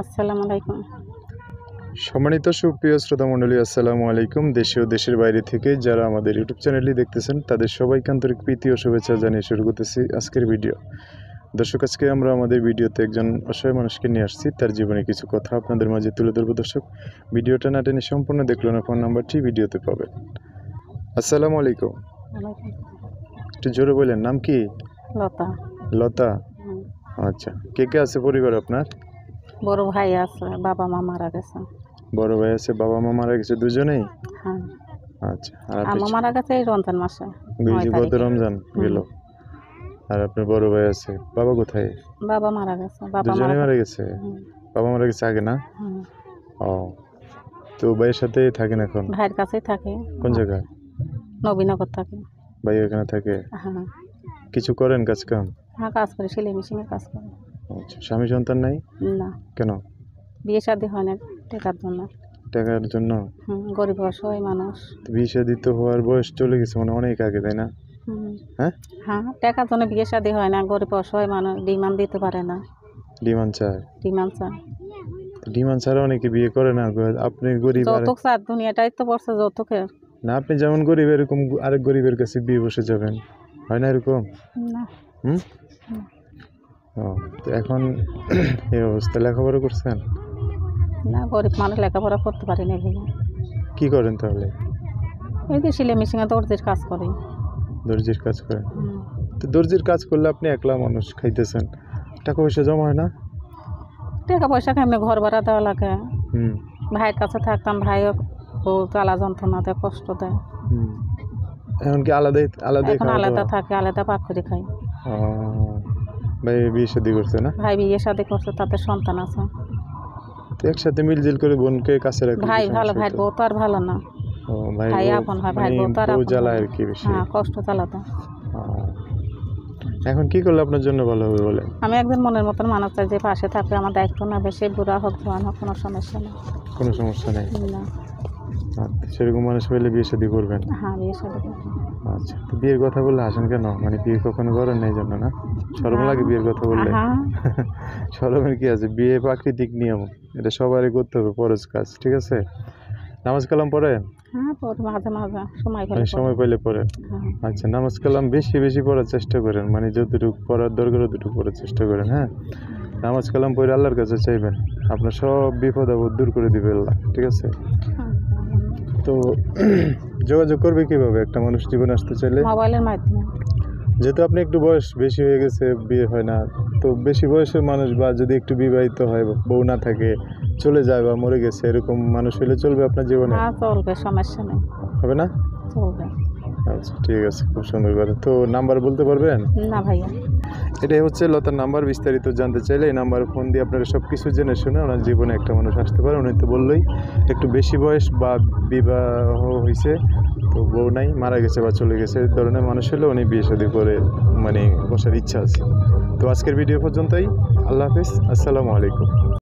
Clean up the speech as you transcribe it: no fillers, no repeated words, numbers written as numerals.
আসসালামু আলাইকুম। সম্মানিত সুপ্রিয় শ্রোতা মণ্ডলী, আসসালামু আলাইকুম। দেশে ও দেশের বাইরে থেকে যারা আমাদের ইউটিউব চ্যানেলটি দেখতেছেন তাদের সবাইকে আন্তরিক প্রীতি ও শুভেচ্ছা জানিয়ে শুরু করতেছি আজকের ভিডিও। দর্শক, আজকে আমরা আমাদের ভিডিওতে একজন অসহায় মানুষকে নিয়ে আসছি, তার জীবনে কিছু কথা আপনাদের মাঝে তুলে ধরবো। দর্শক, ভিডিওটা না টেনে সম্পূর্ণ দেখলো না, ফোন নাম্বারটি ভিডিওতে পাবেন। আসসালামু আলাইকুম। একটু জোরে বলেন, নাম কি? লতা। লতা। আচ্ছা, কে কে আছে পরিবার আপনার? বড় ভাই আছে, বাবা মা মারা গেছে। বড় ভাই আছে, বাবা মা মারা গেছে দুজনেই? হ্যাঁ। আচ্ছা, আর আমা মারা গেছে এই রমজান মাসে, 9 গত তারিখে। রমজান গেল। আর আপনার বড় ভাই আছে, বাবা কোথায়? বাবা মারা গেছে। দুজনেই মারা গেছে। বাবা মারা গেছে আগে না? ও, তো ভাইয়ের সাথে থাকেন এখন? ভাইয়ের কাছেই থাকে। কোন জায়গায়? নবীনগর থাকে। ভাই এখানে থাকে? হ্যাঁ। কিছু করেন কাজ কাম? হ্যাঁ, কাজ করে, সেলাই মেশিনের কাজ করে। আচ্ছা, স্বামী সন্তান নাই? না, কেন? বিয়ে শাদী হয় না টাকার জন্য। টাকার জন্য? গরিব অসহায় মানুষ। বিয়ে শাদী তো হওয়ার বয়স চলে গেছে মানে অনেক আগে, তাই না? হ্যাঁ, হ্যাঁ, টাকার জন্য বিয়ে শাদী হয় না। গরিব অসহায় মানুষ ডিমান্ড দিতে পারে না। ডিমান্ড চায়? ডিমান্ড চায়। ডিমান্ড ছাড়া অনেকে বিয়ে করে না। আপনি গরিব, যৌতুক চায়, দুনিয়াটাই তো পড়ছে যৌতুকের। না আপনি যেমন গরিব এরকম আরেক গরিবের কাছে বিয়ে বসে যাবেন, হয় না এরকম? না। ও, তো এখন এই অবস্থা। লেখাপড়া করছেন? না, গরিব মানুষ লেখাপড়া করতে পারি না ভাইয়া। কি করেন তাহলে? এই যে সেলাই মেশিনে দর্জির কাজ করি। দর্জির কাজ করেন? তো দর্জির কাজ করলে আপনি একলা মানুষ খাইতেছেন, টাকা পয়সা জমা হয় না? টাকা পয়সা কেমনি ঘর ভাড়া দেওয়া লাগে। হুম। ভাইয়ের কাছে থাকতাম, ভাইও বহুত জ্বালা যন্ত্রণা দেয়, কষ্ট দেয়। এখন কি আলাদাই আলাদাই এখন খাওয়া আলাদা দাওয়া? থাকে, আলাদা পাক করে খাই। ও, ভাই বিয়ে শাদী করছে না? ভাই বিয়ে শাদী করছে, তাতে সন্তান আছে। তো একসাথে মিলজিল করে বোনকে কাছে রাখলে ভাই কি ভালো, সমস্যা ভাইয়ের হতো? বউ তো আর ভালো না। ও, ভাই ভাই বউ আপন হয়, ভাইয়ের মানে বউ তো আর বউ আপন জ্বালায় হয় আর না। কি বেশি? হ্যাঁ, কষ্ট জ্বালাতে। ও, এখন কি করলে আপনার জন্য ভালো হবে বলেন? আমি একজন মনের মতন মানুষ চাই, যে পাশে থাকবে, আমার দায়িত্ব নেবে। সে বুড়া হোক জোয়ান হোক, কোনো সমস্যা নেই। কোনো সমস্যা নেই? না। আচ্ছা, সেরকম মানুষ পেলে বিয়ে শাদী করবেন? হ্যাঁ, বিয়ে শাদী করবো। আচ্ছা, তো বিয়ের কথা বললে হাসেন কেন? মানে বিয়ে কখনো করেন না এই জন্য না? শরম লাগে বিয়ের কথা বললে? হ্যাঁ। শরমের কি আছে? বিয়ে প্রাকৃতিক নিয়ম, এটা সবারই করতে হবে, ফরজ কাজ, ঠিক আছে? নামাজ কালাম পড়েন? হ্যাঁ, পরে মাঝে মাঝে সময় মানে সময় পেলে পড়েন? আচ্ছা, নামাজ কালাম বেশি বেশি পড়ার চেষ্টা করেন, মানে যতটুকু পড়ার দরকার ততটুকু পড়ার চেষ্টা করেন। হ্যাঁ, নামাজ কালাম পড়ে আল্লাহর কাছে চাইবেন, আপনার সব বিপদ আপদ দূর করে দিবে আল্লাহ, ঠিক আছে? তো যোগাযোগ করবে কিভাবে একটা মানুষ জীবনে আসতে চাইলে? মোবাইলের মাধ্যমে। যেহেতু আপনি একটু বয়স বেশি হয়ে গেছে, বিয়ে হয় না, তো বেশি বয়সের মানুষ বা যদি একটু বিবাহিত হয়, বউ না থাকে, চলে যায় বা মরে গেছে, এরকম মানুষ হলে চলবে আপনার জীবনে? হ্যাঁ, চলবে, সমস্যা নেই। হবে না? চলবে। আচ্ছা, ঠিক আছে, খুব সুন্দর কথা। তো নাম্বার বলতে পারবেন? না ভাইয়া। এটাই হচ্ছে লতার নাম্বার। বিস্তারিত জানতে চাইলে এই নাম্বারে ফোন দিয়ে আপনারা সব কিছু জেনে শুনে ওনার জীবনে একটা মানুষ আসতে পারে। উনি তো বললোই একটু বেশি বয়স বা বিবাহ হয়েছে, তো বউ নাই, মারা গেছে বা চলে গেছে, এই ধরনের মানুষ হলে উনি বিয়ে শাদী করে মানে বসার ইচ্ছা আছে। তো আজকের ভিডিও পর্যন্তই। আল্লাহ হাফিজ, আসসালামু আলাইকুম।